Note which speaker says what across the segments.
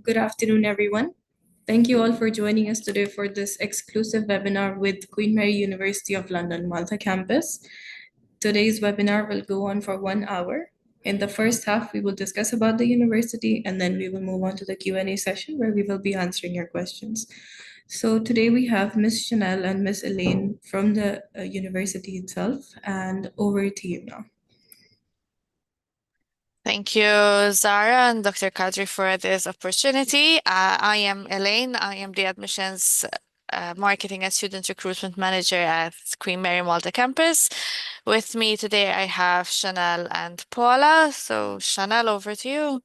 Speaker 1: Good afternoon, everyone. Thank you all for joining us today for this exclusive webinar with Queen Mary University of London, Malta campus. Today's webinar will go on for 1 hour. In the first half, we will discuss about the university, and then we will move on to the Q&A session where we will be answering your questions. So today we have Miss Chanel and Miss Elaine from the university itself, and over to you now.
Speaker 2: Thank you, Zara and Dr. Kadri, for this opportunity. I am Elaine. I am the admissions marketing and student recruitment manager at Queen Mary Malta campus. With me today, I have Chanel and Paula. So, Chanel, over to you.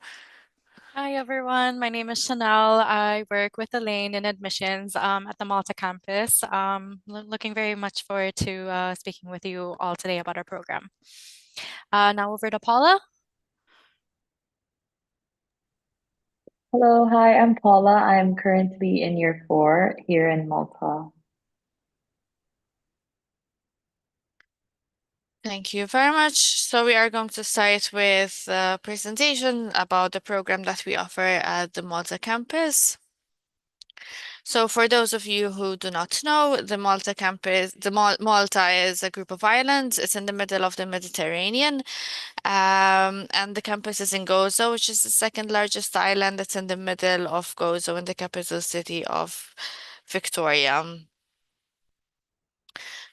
Speaker 3: Hi everyone, my name is Chanel. I work with Elaine in admissions at the Malta campus. Looking very much forward to speaking with you all today about our program. Now over to Paula.
Speaker 4: Hello, hi, I'm Paula. I'm currently in year 4 here in Malta.
Speaker 2: Thank you very much. So we are going to start with a presentation about the program that we offer at the Malta campus. So for those of you who do not know, the Malta campus, Malta is a group of islands. It's in the middle of the Mediterranean. And the campus is in Gozo, which is the second largest island. It's in the middle of Gozo in the capital city of Victoria.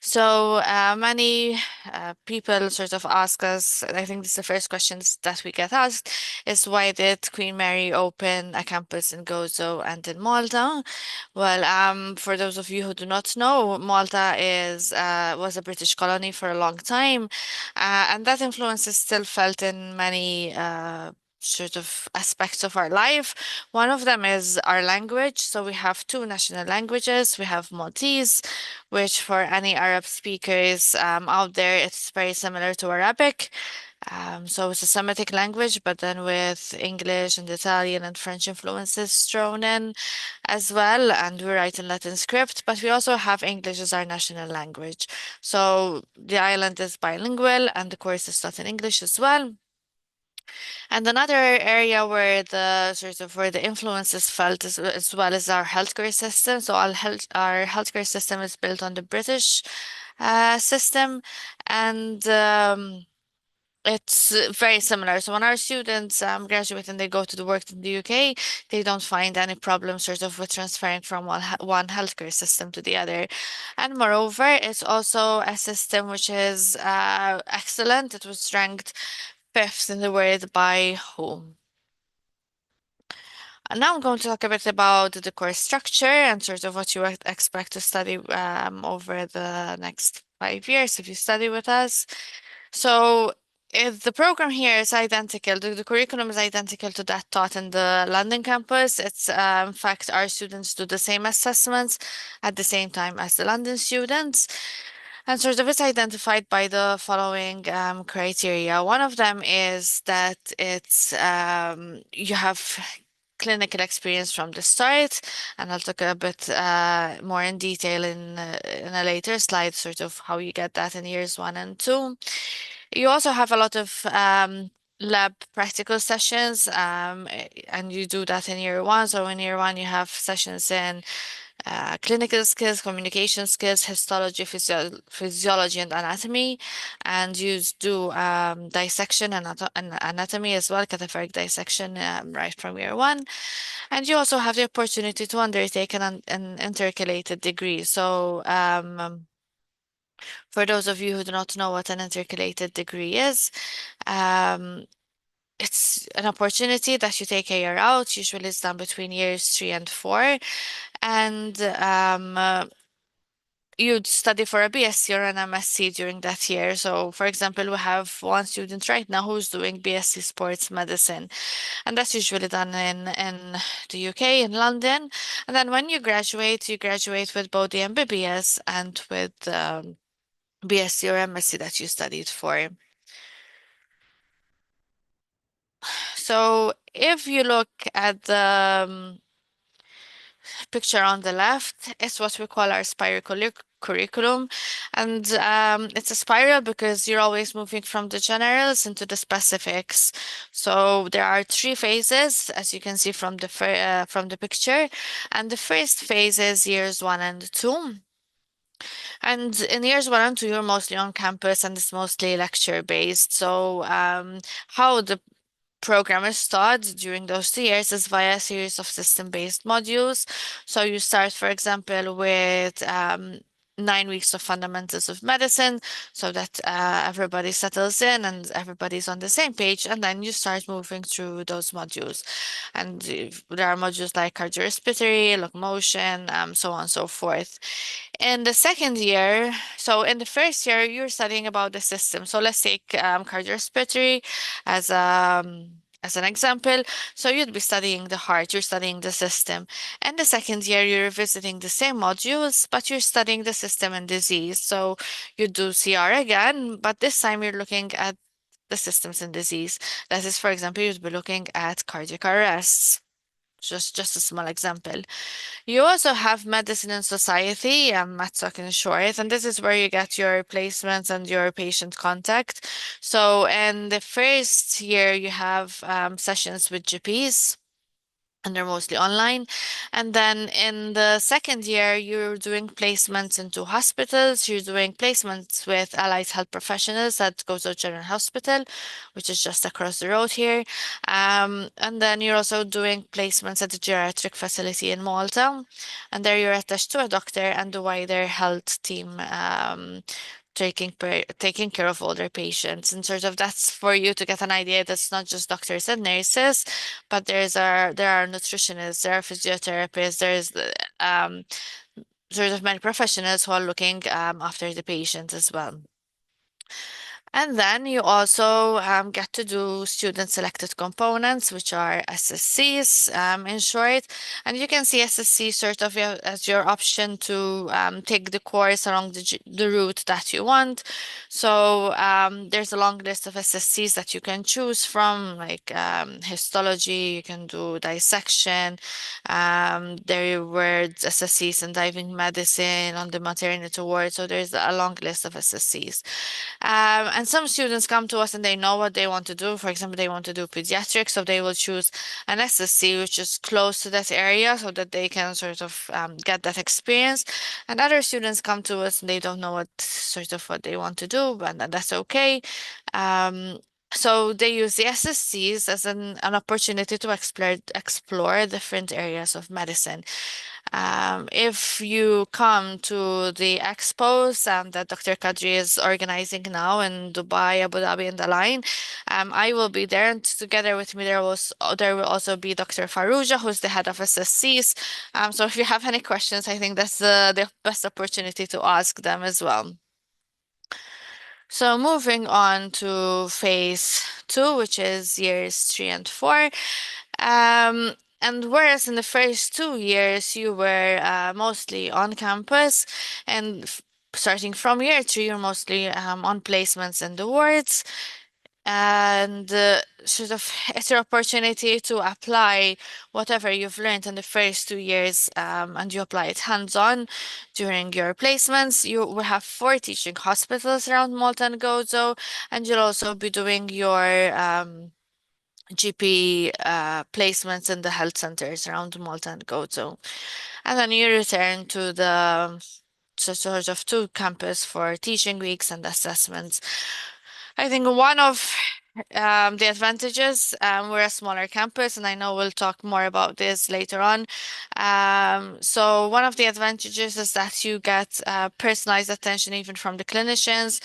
Speaker 2: So many people sort of ask us, and I think this is the first questions that we get asked, is why did Queen Mary open a campus in Gozo and in Malta? Well, for those of you who do not know, Malta was a British colony for a long time, and that influence is still felt in many sort of aspects of our life. One of them is our language. So we have two national languages. We have Maltese, which for any Arab speakers out there, it's very similar to Arabic. So it's a Semitic language, but then with English and Italian and French influences thrown in as well. And we write in Latin script, but we also have English as our national language. So the island is bilingual and the course is taught in English as well. And another area where the influence is felt as well as our healthcare system. So our healthcare system is built on the British system, and it's very similar. So when our students graduate and they go to the work in the UK, they don't find any problem sort of with transferring from one healthcare system to the other. And moreover, it's also a system which is excellent. It was ranked fifth in the world by whom? And now I'm going to talk a bit about the course structure and sort of what you expect to study over the next 5 years if you study with us. So if the program here is identical, the curriculum is identical to that taught in the London campus. It's in fact, our students do the same assessments at the same time as the London students. And sort of it's identified by the following criteria. One of them is that you have clinical experience from the start, and I'll talk a bit more in detail in a later slide, sort of how you get that in years 1 and 2. You also have a lot of lab practical sessions, and you do that in year 1. So in year 1, you have sessions in clinical skills, communication skills, histology, physiology, and anatomy. And you do dissection and anatomy as well, cadaveric dissection right from year 1. And you also have the opportunity to undertake an intercalated degree. So for those of you who do not know what an intercalated degree is, it's an opportunity that you take a year out. Usually it's done between years 3 and 4. And you'd study for a BSc or an MSc during that year. So, for example, we have one student right now who's doing BSc Sports Medicine, and that's usually done in the UK, in London. And then when you graduate with both the MBBS and with BSc or MSc that you studied for. So if you look at the picture on the left is what we call our spiral curriculum. And it's a spiral because you're always moving from the generals into the specifics. So there are three phases, as you can see from the picture. And the first phase is years 1 and 2. And in years 1 and 2, you're mostly on campus and it's mostly lecture based. So how the program is taught during those 2 years is via a series of system-based modules. So you start, for example, with 9 weeks of fundamentals of medicine so that everybody settles in and everybody's on the same page. And then you start moving through those modules. And there are modules like cardiorespiratory, locomotion, so on and so forth. In the second year, so in the first year, you're studying about the system. So let's take cardiorespiratory as as an example. So you'd be studying the heart, you're studying the system. And the second year, you're revisiting the same modules, but you're studying the system and disease. So you do CR again, but this time you're looking at the systems and disease. That is, for example, you'd be looking at cardiac arrests. Just a small example. You also have medicine and society, MATSOC in short, and this is where you get your placements and your patient contact. So in the first year, you have sessions with GPs. And they're mostly online. And then in the second year, you're doing placements into hospitals. You're doing placements with allied health professionals at Gozo General Hospital, which is just across the road here. And then you're also doing placements at the geriatric facility in Malta. And there you're attached to a doctor and the wider health team. Taking care of all their patients, and sort of that's for you to get an idea. That's not just doctors and nurses, but there are nutritionists, there are physiotherapists, there's sort of many professionals who are looking after the patients as well. And then you also get to do student selected components, which are SSCs in short. And you can see SSC sort of as your option to take the course along the route that you want. So there's a long list of SSCs that you can choose from, like histology, you can do dissection. There were SSCs in diving medicine, on the maternity ward. So there's a long list of SSCs. And some students come to us and they know what they want to do. For example, they want to do pediatrics, so they will choose an SSC, which is close to that area so that they can sort of get that experience. And other students come to us and they don't know what they want to do, and that's okay. So they use the SSCs as an opportunity to explore different areas of medicine. If you come to the expos that Dr. Kadri is organizing now in Dubai, Abu Dhabi, and the line, I will be there. And together with me, there will also be Dr. Farouja, who's the head of SSCs. So if you have any questions, I think that's the best opportunity to ask them as well. So moving on to phase 2, which is years 3 and 4. And whereas in the first 2 years you were mostly on campus, and starting from year 3, you're mostly on placements in the wards. And sort of it's your opportunity to apply whatever you've learned in the first 2 years, and you apply it hands-on during your placements. You will have 4 teaching hospitals around Malta and Gozo, and you'll also be doing your GP placements in the health centers around Malta and Gozo. And then you return to the sort of to campus for teaching weeks and assessments. I think one of the advantages, we're a smaller campus, and I know we'll talk more about this later on. So one of the advantages is that you get personalized attention even from the clinicians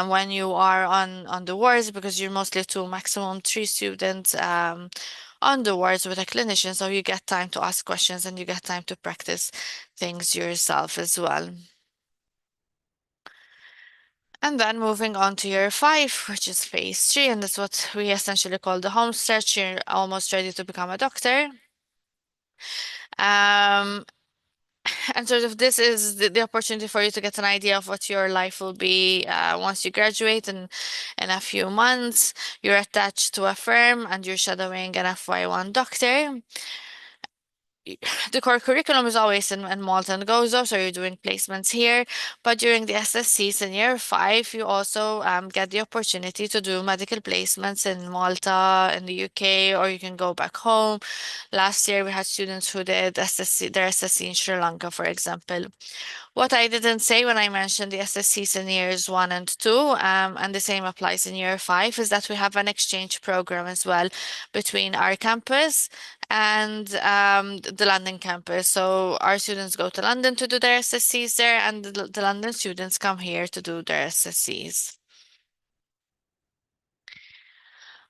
Speaker 2: when you are on the wards, because you're mostly 2, maximum 3 students on the wards with a clinician. So you get time to ask questions and you get time to practice things yourself as well. And then moving on to year 5, which is phase 3, and that's what we essentially call the home stretch. You're almost ready to become a doctor. And sort of this is the opportunity for you to get an idea of what your life will be once you graduate in a few months. You're attached to a firm and you're shadowing an FY1 doctor. the core curriculum is always in Malta and Gozo, so you're doing placements here. But during the SSCs in year 5, you also get the opportunity to do medical placements in Malta, in the UK, or you can go back home. Last year, we had students who did their SSC in Sri Lanka, for example. What I didn't say when I mentioned the SSCs in years 1 and 2, and the same applies in year 5, is that we have an exchange program as well between our campus and the London campus. So our students go to London to do their SSCs there, and the London students come here to do their SSCs.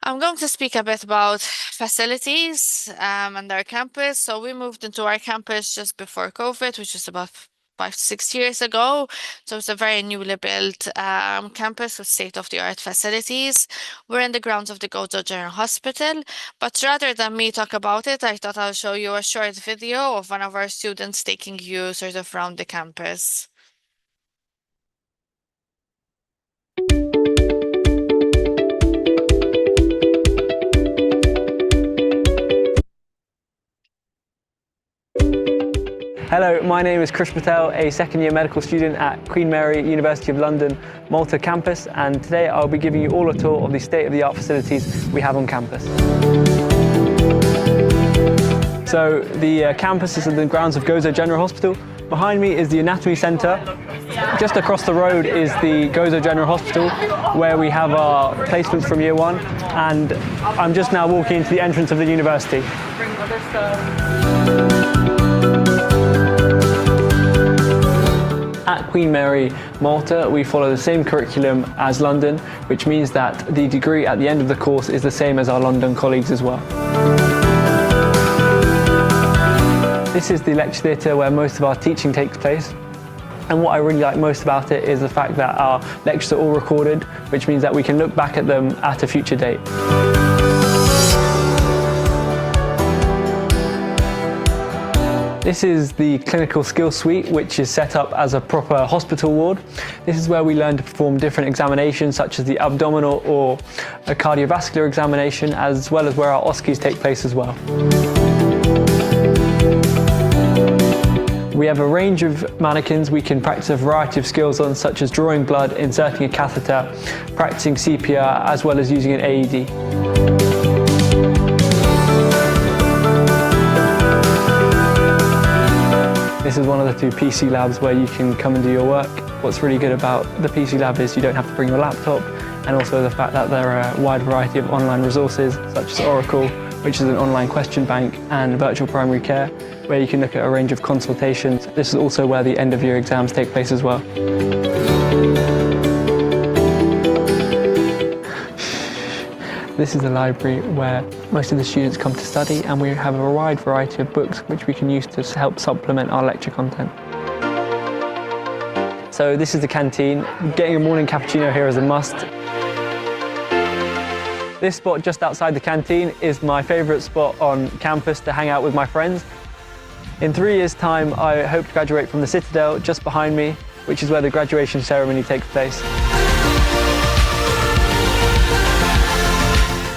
Speaker 2: I'm going to speak a bit about facilities and our campus. So we moved into our campus just before COVID, which was about 5 to 6 years ago. So it's a very newly built campus with state-of-the-art facilities. We're in the grounds of the Gozo General Hospital, but rather than me talk about it, I thought I'll show you a short video of one of our students taking you sort of around the campus.
Speaker 5: Hello, my name is Krish Patel, a second-year medical student at Queen Mary, University of London, Malta campus, and today I'll be giving you all a tour of the state-of-the-art facilities we have on campus. So the campus is in the grounds of Gozo General Hospital. Behind me is the Anatomy Centre. Just across the road is the Gozo General Hospital, where we have our placements from year 1, and I'm just now walking into the entrance of the university. At Queen Mary, Malta, we follow the same curriculum as London, which means that the degree at the end of the course is the same as our London colleagues as well. This is the lecture theatre where most of our teaching takes place. And what I really like most about it is the fact that our lectures are all recorded, which means that we can look back at them at a future date. This is the clinical skill suite, which is set up as a proper hospital ward. This is where we learn to perform different examinations, such as the abdominal or a cardiovascular examination, as well as where our OSCEs take place as well. We have a range of mannequins we can practice a variety of skills on, such as drawing blood, inserting a catheter, practicing CPR, as well as using an AED. This is one of the 2 PC labs where you can come and do your work. What's really good about the PC lab is you don't have to bring your laptop, and also the fact that there are a wide variety of online resources, such as Oracle, which is an online question bank, and virtual primary care, where you can look at a range of consultations. This is also where the end-of-year exams take place as well. This is the library where most of the students come to study, and we have a wide variety of books which we can use to help supplement our lecture content. So this is the canteen. Getting a morning cappuccino here is a must. This spot just outside the canteen is my favourite spot on campus to hang out with my friends. In 3 years' time, I hope to graduate from the Citadel just behind me, which is where the graduation ceremony takes place.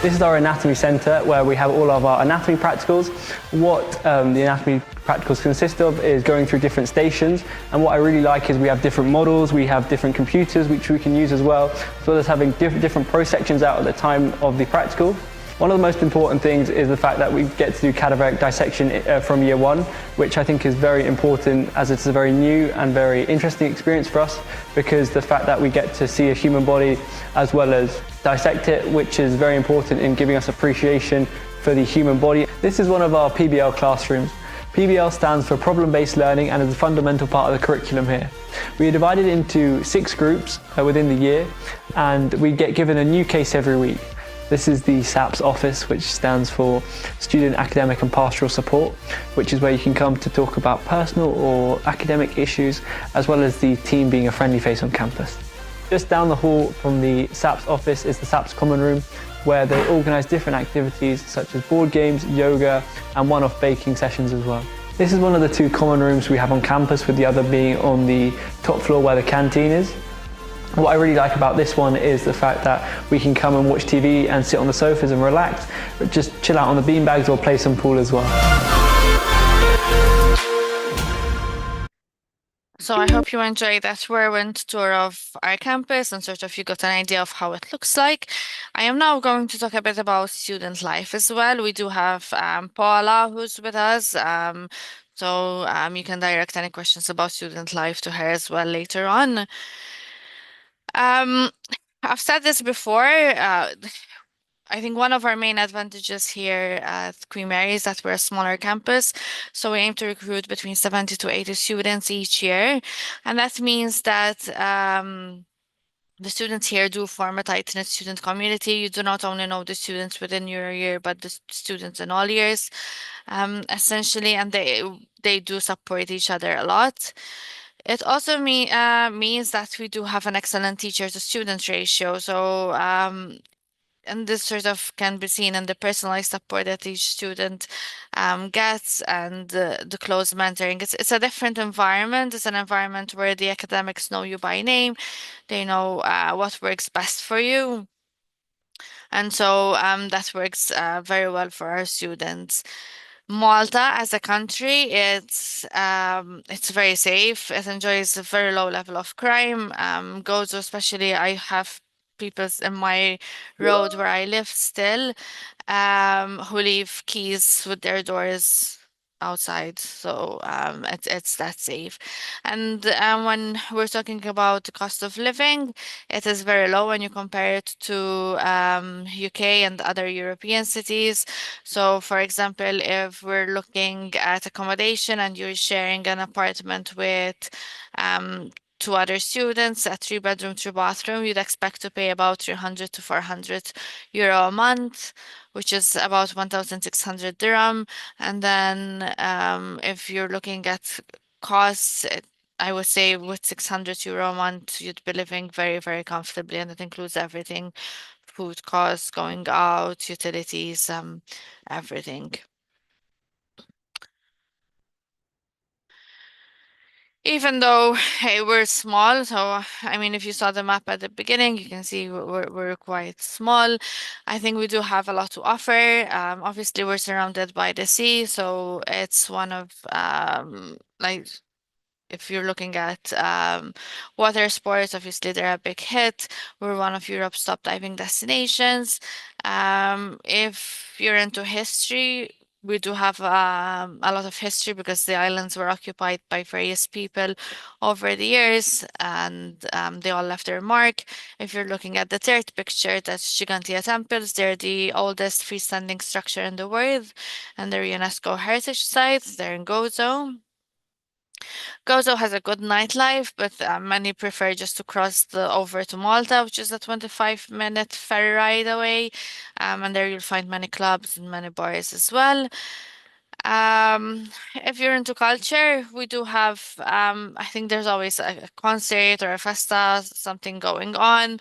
Speaker 5: This is our anatomy centre, where we have all of our anatomy practicals. What the anatomy practicals consist of is going through different stations, and what I really like is we have different models, we have different computers which we can use as well as having different pro sections out at the time of the practical. One of the most important things is the fact that we get to do cadaveric dissection from year 1, which I think is very important, as it's a very new and very interesting experience for us, because the fact that we get to see a human body as well as dissect it, which is very important in giving us appreciation for the human body. This is one of our PBL classrooms. PBL stands for problem-based learning and is a fundamental part of the curriculum here. We are divided into 6 groups within the year, and we get given a new case every week. This is the SAPS office, which stands for Student Academic and Pastoral Support, which is where you can come to talk about personal or academic issues, as well as the team being a friendly face on campus. Just down the hall from the SAPS office is the SAPS Common Room, where they organise different activities such as board games, yoga, and one-off baking sessions as well. This is one of the 2 common rooms we have on campus, with the other being on the top floor where the canteen is. What I really like about this one is the fact that we can come and watch TV and sit on the sofas and relax, but just chill out on the beanbags or play some pool as well.
Speaker 2: So I hope you enjoyed that whirlwind tour of our campus and sort of you got an idea of how it looks like. I am now going to talk a bit about student life as well. We do have Paula who's with us. So you can direct any questions about student life to her as well later on. Um, I've said this before. I think one of our main advantages here at Queen Mary is that we're a smaller campus. So we aim to recruit between 70 to 80 students each year. And that means that the students here do form a tight-knit student community. You do not only know the students within your year, but the students in all years, essentially, and they do support each other a lot. It also means that we do have an excellent teacher to student ratio. So and this sort of can be seen in the personalized support that each student gets and the close mentoring. It's a different environment. It's an environment where the academics know you by name. They know what works best for you. And so that works very well for our students. Malta as a country, it's very safe. It enjoys a very low level of crime. Gozo, especially, I have people in my road where I live still, who leave keys with their doors outside. So it's that safe. And when we're talking about the cost of living, it is very low when you compare it to UK and other European cities. So, for example, if we're looking at accommodation and you're sharing an apartment with two other students, a 3-bedroom, 2-bathroom, you'd expect to pay about 300 to 400 euro a month, which is about 1,600 dirham. And then if you're looking at costs, I would say with 600 euro a month, you'd be living very, very comfortably, and it includes everything, food costs, going out, utilities, everything. Even though hey, we're small, so I mean, if you saw the map at the beginning, you can see we're quite small. I think we do have a lot to offer. Obviously, we're surrounded by the sea, so it's one of like if you're looking at water sports, obviously they're a big hit. We're one of Europe's top diving destinations. If you're into history, we do have a lot of history because the islands were occupied by various people over the years and they all left their mark. If you're looking at the third picture, that's Gigantia temples. They're the oldest freestanding structure in the world and they're UNESCO heritage sites. They're in Gozo. Gozo has a good nightlife, but many prefer just to cross the over to Malta, which is a 25-minute ferry ride away. And there you'll find many clubs and many bars as well. If you're into culture, we do have, I think there's always a concert or a festa, something going on.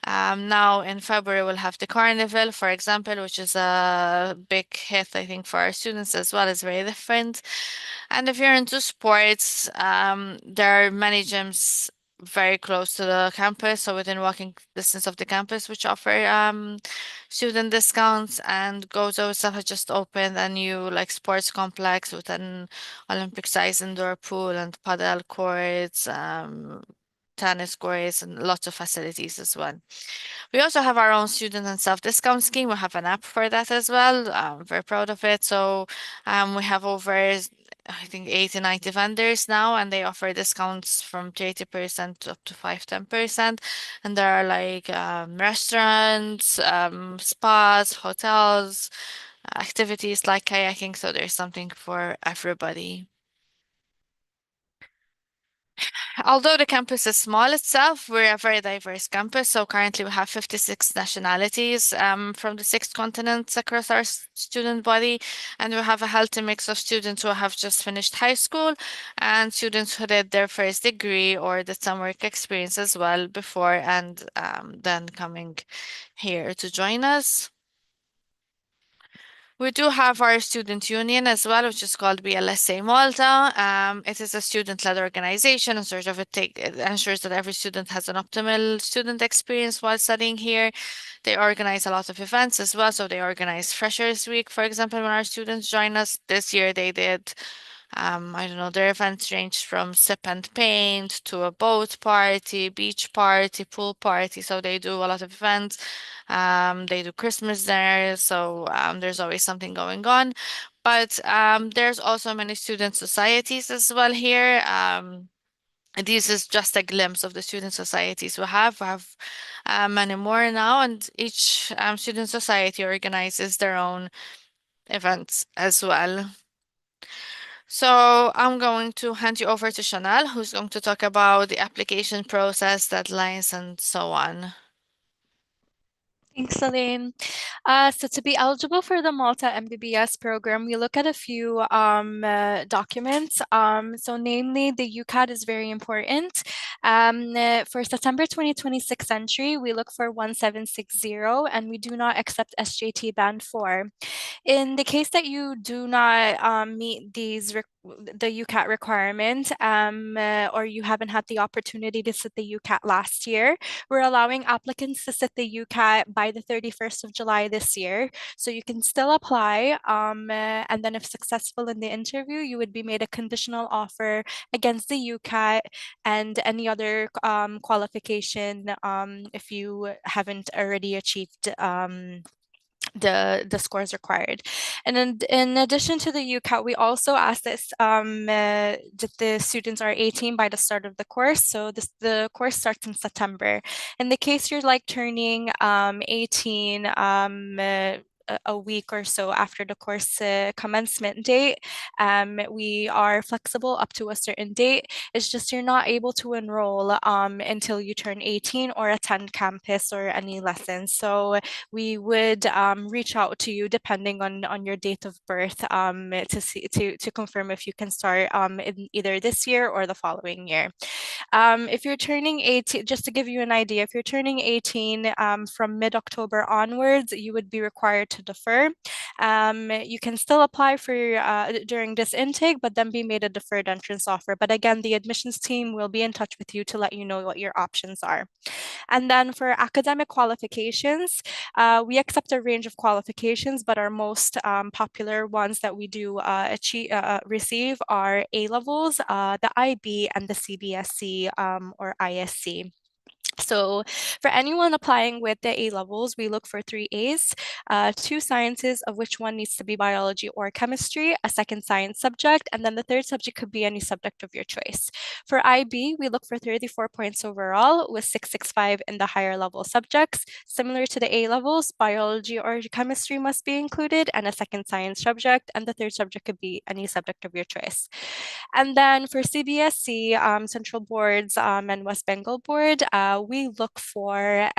Speaker 2: Now in February, we'll have the Carnival, for example, which is a big hit, I think, for our students as well. It's very different. And if you're into sports, there are many gyms very close to the campus, so within walking distance of the campus, which offer student discounts. And Gozo itself has just opened a new like sports complex with an Olympic-sized indoor pool and paddle courts, tennis courts, and lots of facilities as well. We also have our own student and self-discount scheme. We have an app for that as well. I'm very proud of it. So we have over, I think, 80, 90 vendors now, and they offer discounts from 30% up to 10%. And there are like restaurants, spas, hotels, activities like kayaking. So there's something for everybody. Although the campus is small itself, we're a very diverse campus. So currently we have 56 nationalities from the 6 continents across our student body. And we have a healthy mix of students who have just finished high school and students who did their first degree or did some work experience as well before and then coming here to join us. We do have our student union as well, which is called BLSA Malta. It is a student-led organization and sort of it ensures that every student has an optimal student experience while studying here. They organize a lot of events as well. So they organize Freshers Week, for example, when our students join us. This year they did I don't know, their events range from sip and paint to a boat party, beach party, pool party. So they do a lot of events. They do Christmas there, so there's always something going on. But there's also many student societies as well here. And this is just a glimpse of the student societies we have. We have many more now, and each student society organizes their own events as well. So I'm going to hand you over to Chanel, who's going to talk about the application process, deadlines, and so on.
Speaker 3: Thanks, Elaine. So to be eligible for the Malta MBBS program, we look at a few documents. So namely, the UCAT is very important. For September 2026 entry, we look for 1760, and we do not accept SJT Band 4. In the case that you do not meet the UCAT requirement, or you haven't had the opportunity to sit the UCAT last year, we're allowing applicants to sit the UCAT by the 31st of July this year. So you can still apply, and then if successful in the interview, you would be made a conditional offer against the UCAT and any other qualification if you haven't already achieved the scores required. And then in addition to the UCAT, we also ask that the students are 18 by the start of the course. So the course starts in September. In the case you're like turning 18 a week or so after the course commencement date, we are flexible up to a certain date. It's just you're not able to enroll until you turn 18 or attend campus or any lessons. So we would reach out to you depending on your date of birth to confirm if you can start in either this year or the following year. If you're turning 18, just to give you an idea, if you're turning 18 from mid-October onwards, you would be required to defer. You can still apply for during this intake, but then be made a deferred entrance offer. But again, the admissions team will be in touch with you to let you know what your options are. And then for academic qualifications, we accept a range of qualifications, but our most popular ones that we do receive are A levels, the IB, and the CBSC or ISC. So for anyone applying with the A levels, we look for 3 A's, 2 sciences, of which one needs to be biology or chemistry, a second science subject, and then the third subject could be any subject of your choice. For IB, we look for 34 points overall with 665 in the higher level subjects. Similar to the A levels, biology or chemistry must be included and a second science subject, and the third subject could be any subject of your choice. And then for CBSC, Central Boards and West Bengal Board, we look for,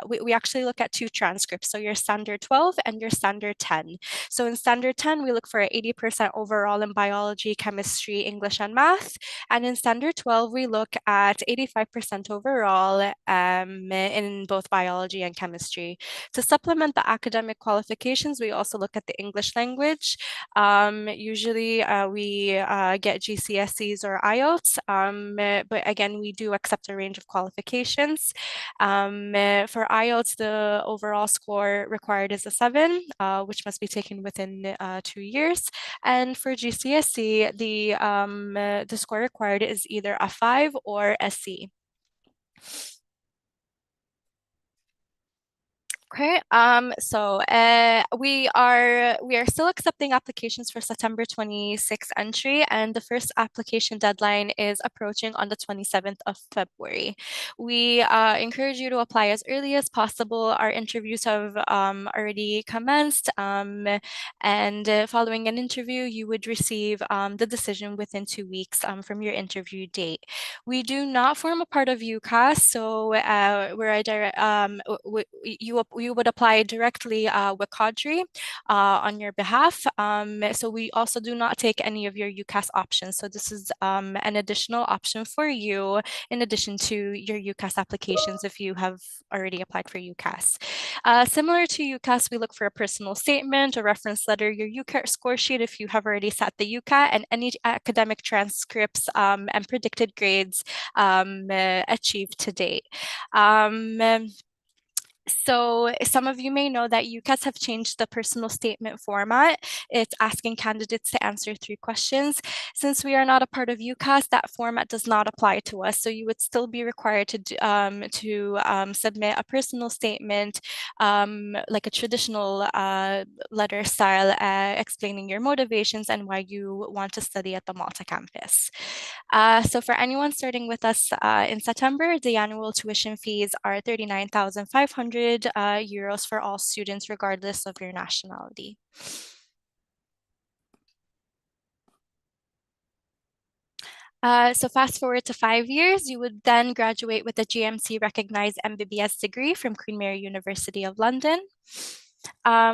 Speaker 3: we actually look at 2 transcripts. So your standard 12 and your standard 10. So in standard 10, we look for 80% overall in biology, chemistry, English, and math. And in standard 12, we look at 85% overall in both biology and chemistry. To supplement the academic qualifications, we also look at the English language. Usually we get GCSEs or IELTS, but again, we do accept a range of qualifications. For IELTS, the overall score required is a 7, which must be taken within 2 years. And for GCSE, the score required is either a 5 or a C. Okay, so we are still accepting applications for September 26th entry, and the first application deadline is approaching on the 27th of February. We encourage you to apply as early as possible. Our interviews have already commenced, and following an interview, you would receive the decision within 2 weeks from your interview date. We do not form a part of UCAS, so we're a direct, you would apply directly with Cadre on your behalf. So we also do not take any of your UCAS options. So this is an additional option for you in addition to your UCAS applications if you have already applied for UCAS. Similar to UCAS, we look for a personal statement, a reference letter, your UCAT score sheet if you have already sat the UCAT, and any academic transcripts and predicted grades achieved to date. So some of you may know that UCAS have changed the personal statement format. It's asking candidates to answer 3 questions. Since we are not a part of UCAS, that format does not apply to us. So you would still be required to submit a personal statement, like a traditional letter style, explaining your motivations and why you want to study at the Malta campus. So for anyone starting with us in September, the annual tuition fees are 39,500 euros for all students, regardless of your nationality. So fast forward to 5 years, you would then graduate with a GMC recognized MBBS degree from Queen Mary University of London.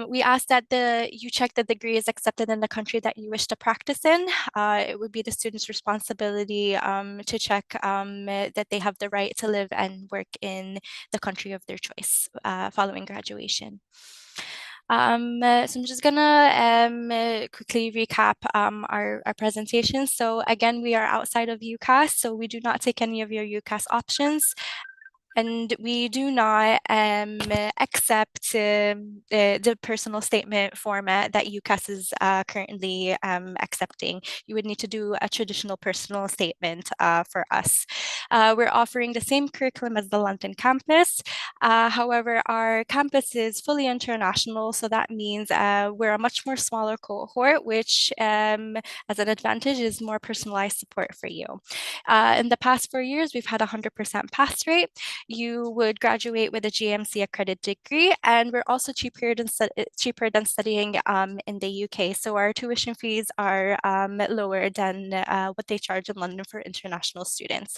Speaker 3: We ask that you check the degree is accepted in the country that you wish to practice in. It would be the student's responsibility to check that they have the right to live and work in the country of their choice following graduation. So I'm just gonna quickly recap our presentation. So again, we are outside of UCAS, so we do not take any of your UCAS options. And we do not accept the personal statement format that UCAS is currently accepting. You would need to do a traditional personal statement for us. We're offering the same curriculum as the London campus. However, our campus is fully international, so that means we're a much more smaller cohort, which as an advantage is more personalized support for you. In the past 4 years, we've had a 100% pass rate. You would graduate with a GMC accredited degree, and we're also cheaper than studying in the UK. So our tuition fees are lower than what they charge in London for international students.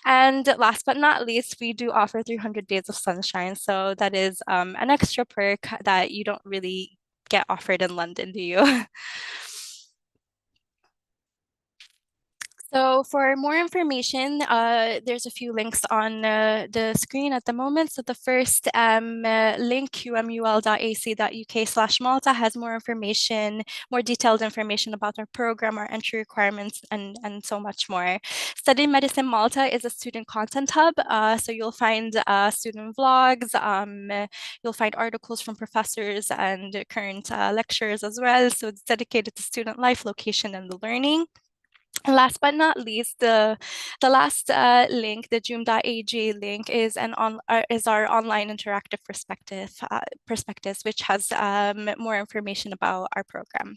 Speaker 3: And last but not least, we do offer 300 days of sunshine. So that is an extra perk that you don't really get offered in London, do you? So for more information, there's a few links on the screen at the moment. So the first link, qmul.ac.uk/Malta, has more information, more detailed information about our program, our entry requirements, and so much more. Study Medicine Malta is a student content hub. So you'll find student vlogs, you'll find articles from professors and current lecturers as well. So it's dedicated to student life, location, and the learning. Last but not least, the last link, the Joom.ag link, is our online interactive perspectives, which has more information about our program.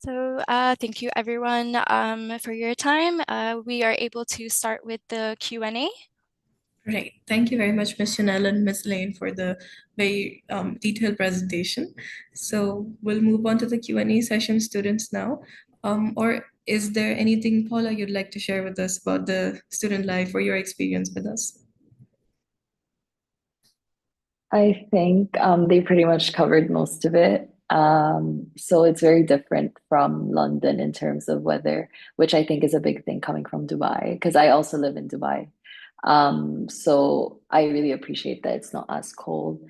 Speaker 3: So thank you everyone for your time. We are able to start with the Q&A.
Speaker 1: Right. Thank you very much, Ms. Chanel and Ms. Lane, for the very detailed presentation. So we'll move on to the Q&A session, students, now. Or is there anything, Paula, you'd like to share with us about the student life or your experience with us?
Speaker 4: I think they pretty much covered most of it. So it's very different from London in terms of weather, which I think is a big thing coming from Dubai, because I also live in Dubai. So I really appreciate that it's not as cold.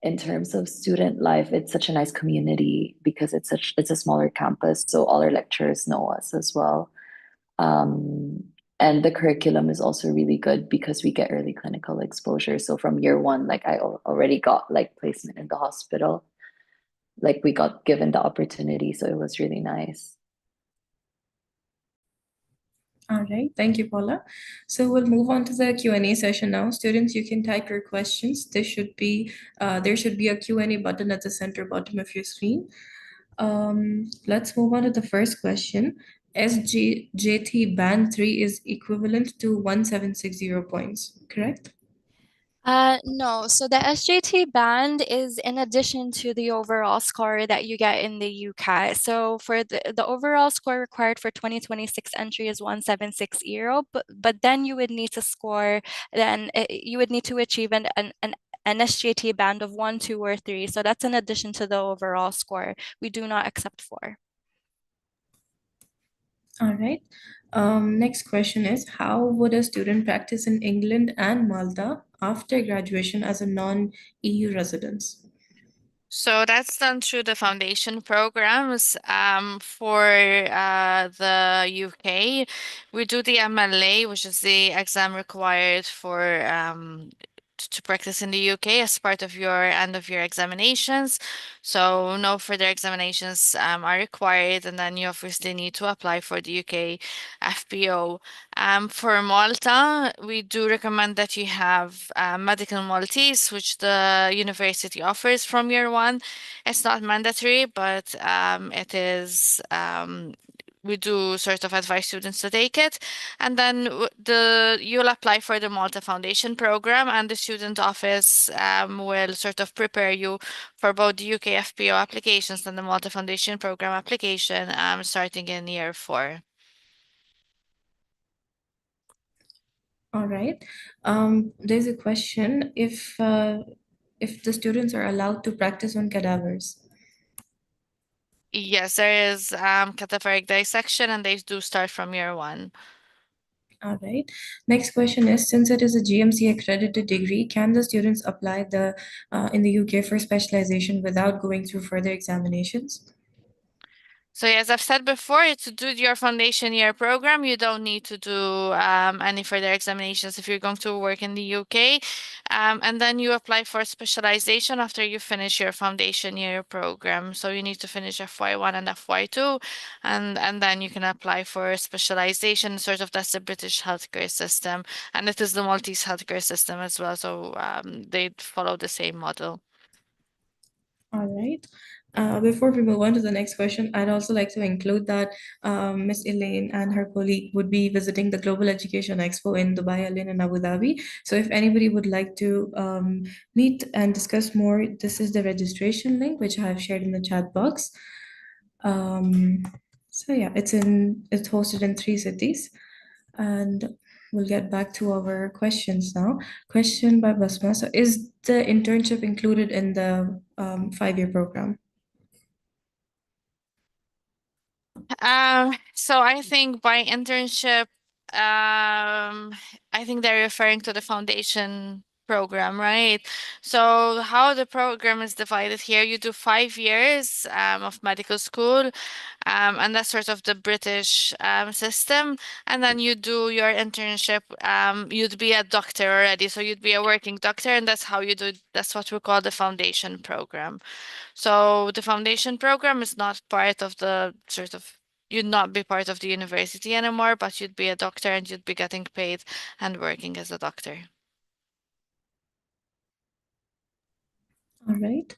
Speaker 4: In terms of student life, it's such a nice community because it's a smaller campus, so all our lecturers know us as well. Um, and the curriculum is also really good because we get early clinical exposure. So from year one, like I already got like placement in the hospital. Like we got given the opportunity, so it was really nice.
Speaker 1: All right, thank you, Paula. So we'll move on to the Q&A session now. Students, you can type your questions. There should be a Q&A button at the center bottom of your screen. Let's move on to the first question. SJT band 3 is equivalent to 1760 points, correct?
Speaker 3: No, so the SJT band is in addition to the overall score that you get in the UK. So for the overall score required for 2026 entry is 1760, but then you would need to score, you would need to achieve an SJT band of 1, 2, or 3. So that's in addition to the overall score. We do not accept 4.
Speaker 1: All right. Next question is, how would a student practice in England and Malta after graduation as a non-EU resident?
Speaker 2: So that's done through the foundation programs. For the UK, we do the MLA, which is the exam required for to practice in the UK as part of your end of year examinations. So no further examinations are required, and then you obviously need to apply for the UK FPO. For Malta, we do recommend that you have medical Maltese, which the university offers from year one. It's not mandatory, but it is. We do sort of advise students to take it, and then you'll apply for the Malta Foundation program, and the student office will sort of prepare you for both the UK FPO applications and the Malta Foundation program application, starting in year 4.
Speaker 1: All right. There's a question if the students are allowed to practice on cadavers.
Speaker 2: Yes, there is cadaveric dissection, and they do start from year 1.
Speaker 1: All right. Next question is, since it is a GMC accredited degree, can the students apply the in the UK for specialization without going through further examinations?
Speaker 2: So as I've said before, to do your foundation year program, you don't need to do any further examinations if you're going to work in the UK. And then you apply for specialization after you finish your foundation year program. So you need to finish FY1 and FY2, and then you can apply for specialization. Sort of that's the British healthcare system, and it is the Maltese healthcare system as well. So they follow the same model.
Speaker 1: All right. Before we move on to the next question, I'd also like to include that Miss Elaine and her colleague would be visiting the Global Education Expo in Dubai, Al Ain, and Abu Dhabi. So if anybody would like to meet and discuss more, this is the registration link, which I have shared in the chat box. So yeah, it's hosted in 3 cities, and we'll get back to our questions now. Question by Basma. So is the internship included in the 5-year program?
Speaker 2: So I think by internship, I think they're referring to the foundation program, right? So how the program is divided here, you do 5 years of medical school, and that's sort of the British system. And then you do your internship. You'd be a doctor already, so you'd be a working doctor, and that's how you do. That's what we call the foundation program. So the foundation program is not part of the sort of, you'd not be part of the university anymore, but you'd be a doctor and you'd be getting paid and working as a doctor.
Speaker 1: All right.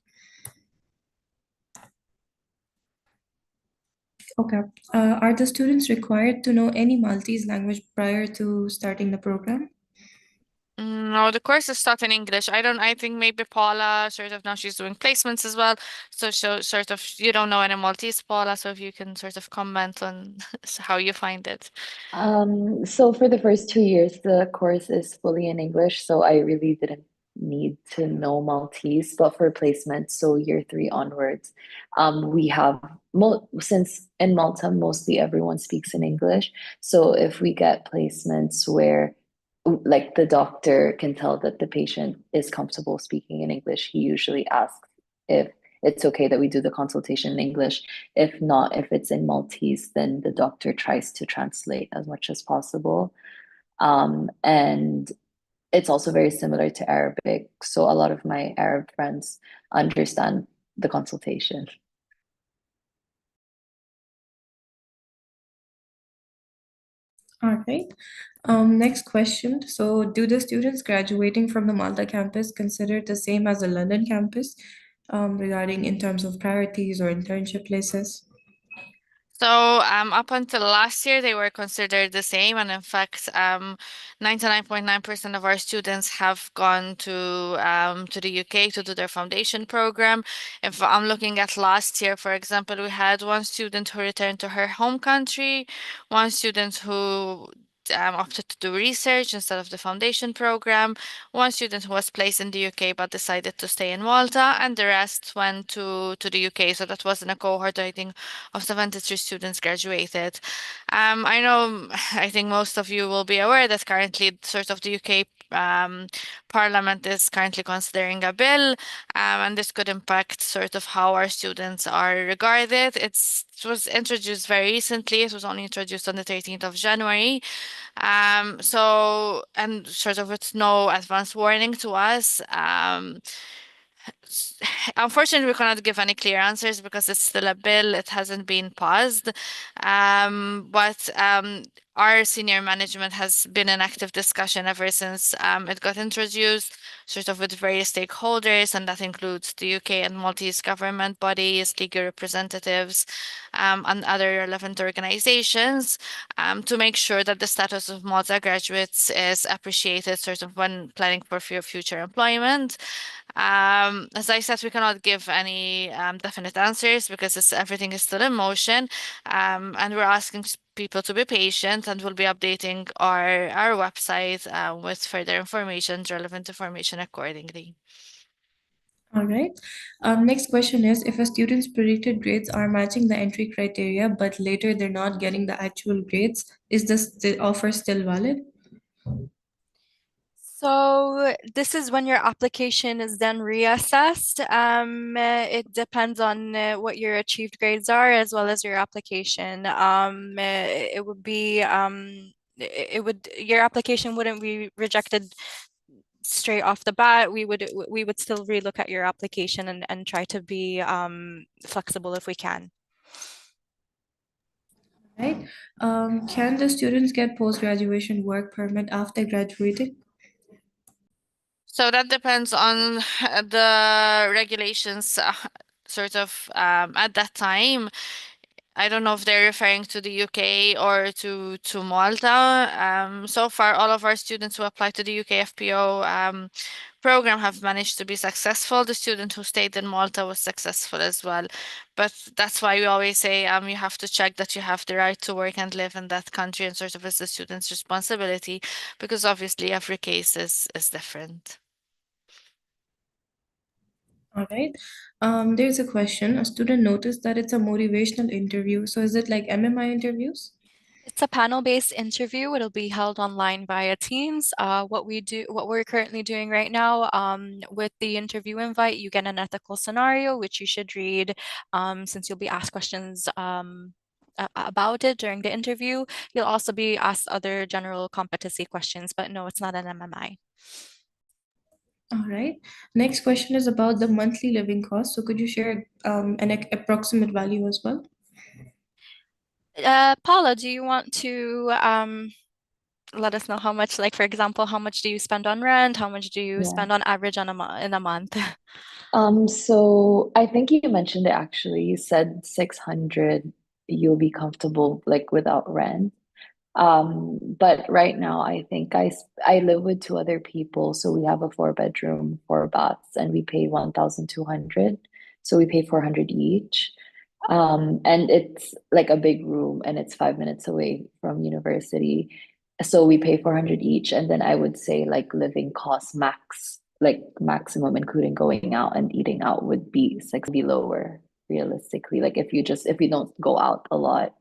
Speaker 1: Okay. Are the students required to know any Maltese language prior to starting the program?
Speaker 2: No, the course is taught in English. I think maybe Paula sort of now she's doing placements as well. So sort of you don't know any Maltese, Paula, so if you can sort of comment on how you find it.
Speaker 4: So for the first 2 years, the course is fully in English, so I really didn't need to know Maltese. But for placement, so year 3 onwards, we have since in Malta mostly everyone speaks in English. So if we get placements where like the doctor can tell that the patient is comfortable speaking in English, he usually asks if it's okay that we do the consultation in English. If not, if it's in Maltese, then the doctor tries to translate as much as possible. And it's also very similar to Arabic. So a lot of my Arab friends understand the consultation.
Speaker 1: All right. Next question. So, do the students graduating from the Malta campus consider the same as the London campus regarding in terms of priorities or internship places?
Speaker 2: So up until last year, they were considered the same, and in fact, 99.9% of our students have gone to the UK to do their foundation program. If I'm looking at last year, for example, we had one student who returned to her home country, one student who opted to do research instead of the foundation program, one student who was placed in the UK but decided to stay in Malta, and the rest went to the UK. So that was in a cohort, I think, of 73 students graduated. I know, I think most of you will be aware that currently sort of the UK Parliament is currently considering a bill, and this could impact sort of how our students are regarded. It was introduced very recently. It was only introduced on the 13th of January. And sort of with no advance warning to us. Unfortunately, we cannot give any clear answers because it's still a bill. It hasn't been paused. But our senior management has been in active discussion ever since it got introduced, sort of with various stakeholders, and that includes the UK and Maltese government bodies, legal representatives, and other relevant organizations, to make sure that the status of Malta graduates is appreciated, sort of when planning for future employment. As I said, we cannot give any definite answers because everything is still in motion, and we're asking people to be patient, and we'll be updating our website with further information, relevant information accordingly.
Speaker 1: All right. Next question is, if a student's predicted grades are matching the entry criteria, but later they're not getting the actual grades, is the offer still valid?
Speaker 3: So this is when your application is then reassessed. It depends on what your achieved grades are as well as your application. It would be your application wouldn't be rejected straight off the bat. We would still relook at your application and try to be flexible if we can.
Speaker 1: Right. Can the students get post-graduation work permit after graduating?
Speaker 2: So that depends on the regulations, sort of at that time. I don't know if they're referring to the UK or to Malta. So far, all of our students who applied to the UK FPO program have managed to be successful. The student who stayed in Malta was successful as well. But that's why we always say you have to check that you have the right to work and live in that country, and sort of it's the student's responsibility, because obviously every case is different.
Speaker 1: All right. There's a question. A student noticed that it's a motivational interview. So is it like MMI interviews?
Speaker 3: It's a panel-based interview. It'll be held online via Teams. What we're currently doing right now, with the interview invite, you get an ethical scenario, which you should read, since you'll be asked questions about it during the interview. You'll also be asked other general competency questions, but no, it's not an MMI.
Speaker 1: All right. Next question is about the monthly living cost. So could you share an approximate value as well?
Speaker 3: Paula, do you want to let us know how much, like for example, how much do you spend on rent? How much do you
Speaker 4: Yeah.
Speaker 3: spend on average in a month?
Speaker 4: So I think you mentioned it actually. You said 600 you'll be comfortable like without rent. But right now I think I live with two other people, so we have a four-bedroom, four baths, and we pay 1,200. So we pay 400 each. And it's like a big room and it's 5 minutes away from university. So we pay 400 each. And then I would say like living costs max, like maximum, including going out and eating out, would be lower realistically. Like if you don't go out a lot,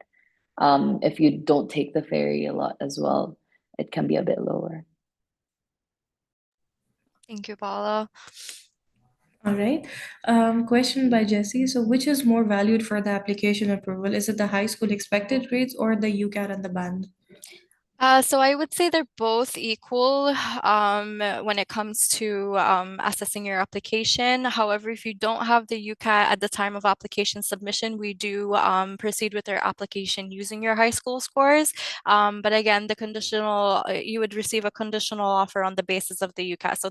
Speaker 4: if you don't take the ferry a lot as well, it can be a bit lower.
Speaker 3: Thank you, Paula.
Speaker 1: All right. Question by Jesse. So which is more valued for the application approval? Is it the high school expected grades or the UCAT and the band?
Speaker 3: So I would say they're both equal when it comes to assessing your application. However, if you don't have the UCAT at the time of application submission, we do proceed with your application using your high school scores. But again, you would receive a conditional offer on the basis of the UCAT. So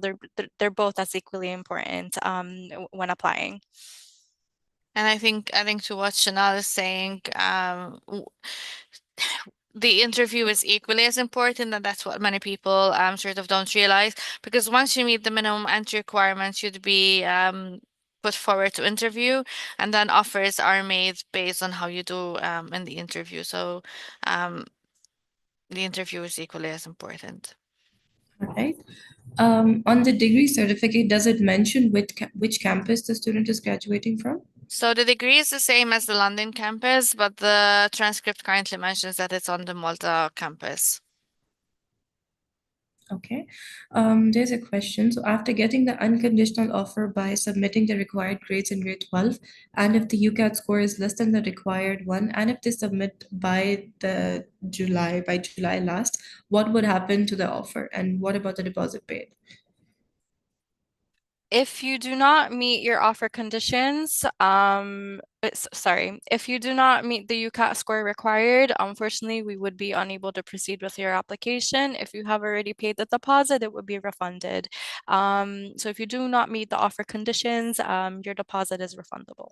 Speaker 3: they're both as equally important when applying.
Speaker 2: And I think adding to what Chanel is saying, the interview is equally as important, and that's what many people sort of don't realize. Because once you meet the minimum entry requirements, you'd be put forward to interview, and then offers are made based on how you do in the interview. So the interview is equally as important.
Speaker 1: All right. On the degree certificate, does it mention which campus the student is graduating from?
Speaker 2: So the degree is the same as the London campus, but the transcript currently mentions that it's on the Malta campus.
Speaker 1: Okay. There's a question. So after getting the unconditional offer by submitting the required grades in grade 12, and if the UCAT score is less than the required one, and if they submit by July last, what would happen to the offer? And what about the deposit paid?
Speaker 3: If you do not meet your offer conditions, if you do not meet the UCAT score required, unfortunately, we would be unable to proceed with your application. If you have already paid the deposit, it would be refunded. So if you do not meet the offer conditions, your deposit is refundable.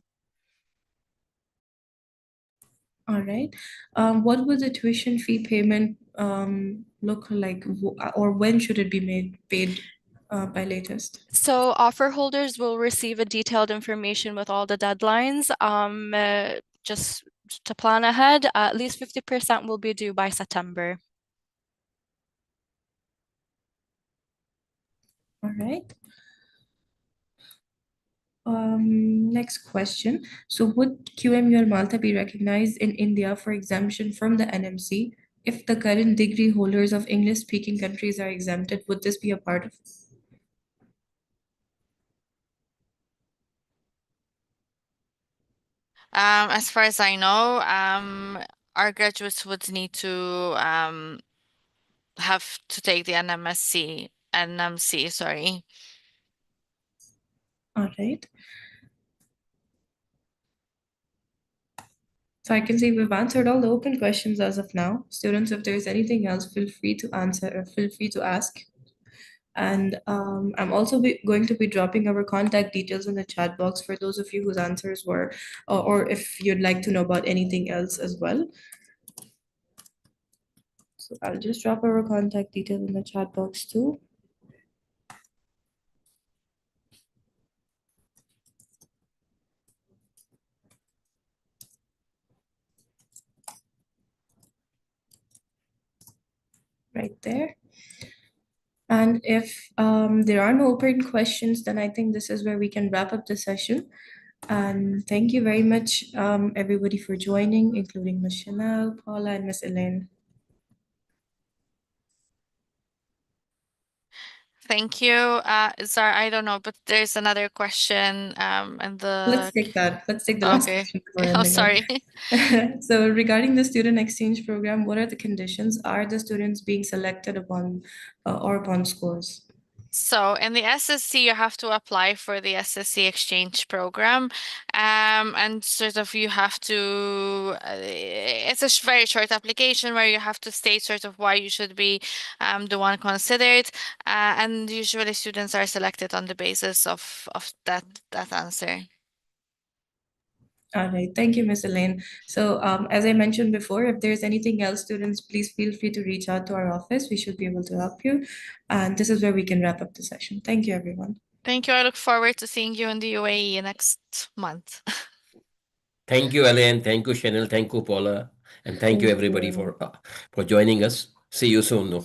Speaker 1: All right. What would the tuition fee payment look like, or when should it be paid by latest?
Speaker 3: So offer holders will receive a detailed information with all the deadlines. Just to plan ahead, at least 50% will be due by September.
Speaker 1: All right. Next question. So would QMUL Malta be recognized in India for exemption from the NMC? If the current degree holders of English-speaking countries are exempted, would this be a part of?
Speaker 2: As far as I know, our graduates would need to have to take the NMC, sorry.
Speaker 1: All right. So I can see we've answered all the open questions as of now. Students, if there's anything else, feel free to answer or feel free to ask. And I'm also going to be dropping our contact details in the chat box for those of you whose answers were, or if you'd like to know about anything else as well. So I'll just drop our contact details in the chat box too. Right there. And if there are no open questions, then I think this is where we can wrap up the session. And thank you very much, everybody, for joining, including Ms. Chanel, Paula, and Ms. Elaine.
Speaker 2: Thank you. Zara, I don't know, but there's another question in the
Speaker 1: Let's take that. Let's take the last
Speaker 2: Okay.
Speaker 1: question before
Speaker 2: Oh,
Speaker 1: ending
Speaker 2: sorry.
Speaker 1: it. So regarding the student exchange program, what are the conditions? Are the students being selected upon or upon scores?
Speaker 2: So in the SSC, you have to apply for the SSC exchange program, and sort of you have to. It's a very short application where you have to state sort of why you should be the one considered, and usually students are selected on the basis of that answer.
Speaker 1: All right, thank you, Ms. Elaine. So as I mentioned before, if there's anything else, students, please feel free to reach out to our office. We should be able to help you. And this is where we can wrap up the session. Thank you, everyone.
Speaker 2: Thank you. I look forward to seeing you in the UAE next month.
Speaker 6: Thank you, Elaine. Thank you, Chanel. Thank you, Paula. And thank you, everybody,
Speaker 1: you.
Speaker 6: for joining us. See you soon. No?